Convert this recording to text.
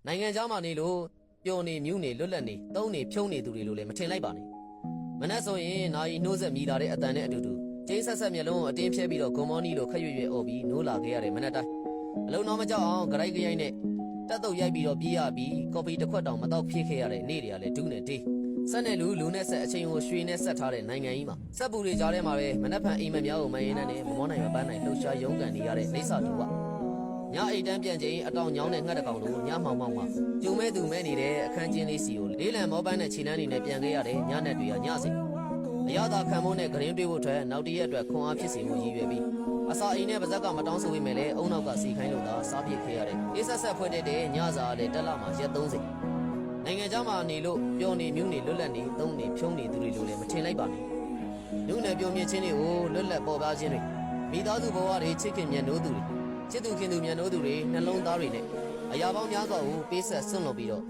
နိုင်ငံသားမှနေလို့ပျော်နေမြူးနေလွတ်လပ်နေတုံးနေဖြုံးနေသူတွေလိုလည်းမထင်လိုက်ပါနဲ့မနှက်ဆိုရင်နာယီနှိုးဆက်မိလာတဲ့အတန်နဲ့အတူတူကျင်းဆက်ဆက်မျက်လုံးကိုအတင်းဖြဲပြီးတော့ဂွန်မောနီလိုခက်ရွရွအော်ပြီးနိုးလာခဲ့ရတဲ့မနှက်တိုင်းအလုံးတော်မကြောက်အောင်ဂရိုက်ကြိုက်နဲ့တက်တုတ်ရိုက်ပြီးတော့ပြေးရပြီးကော်ဖီတစ်ခွက်တောင်မတော့ဖြည့်ခဲ့ရတဲ့နေ့တွေကလည်းဒူးနဲ့တေးဆက်နဲ့လူနဲ့ဆက်အချိန်ကိုရွှေနဲ့ဆက်ထားတဲ့နိုင်ငံကြီးမှာစက်ပူတွေကြားထဲမှာပဲမနှက်ဖန်အိမ်မက်များကိုမရင်းနဲ့မမောနိုင်မပန်းနိုင်လှူရှားရုံးကန်နေရတဲ့နေဆာတူကညအိတ်တန်းပြန်ချိန်အတောင်ညောင်းတဲ့ငှက်တကောင်လိုညမောင်မောင်မှာကျုံမဲ့သူမဲ့နေတဲ့အခန်းချင်းလေးစီကိုလေးလံမောပန်းနဲ့ခြေနှမ်းနေနဲ့ပြန်ခဲ့ရတဲ့ညနဲ့တွေကညစီအရသာခံမိုးနဲ့ဂရင်းတွေးဖို့အတွက်နောက်တရက်အတွက်ခွန်အားဖြစ်စီမှုရည်ရွယ်ပြီးအစာအိမ်နဲ့ပါဇက်ကမတောင်းဆိုမိမယ်လေအုံနောက်ကစီခိုင်းလို့သာစားပြစ်ခဲ့ရတဲ့အေးဆက်ဆက်ဖွဲ့တဲ့ညစာလည်းတက်လာမှရက်30နိုင်ငံသားမှနေလို့ပျော်နေမြူးနေလွတ်လပ်နေသုံးနေဖြုံးနေသူတွေလိုလည်းမထင်လိုက်ပါနဲ့လူနဲ့ပြုံမြင့်ချင်းတွေကိုလွတ်လပ်ပေါ်ပါခြင်းတွေမိသားစုဘဝတွေချစ်ခင်မြတ်နိုးသူတွေချစ်သူခင်သူမြတ်နိုးသူတွေနှလုံးသားတွေနဲ့အရာပေါင်းများစွာကိုပေးဆက်ဆွန့်လွတ်ပြီးတော့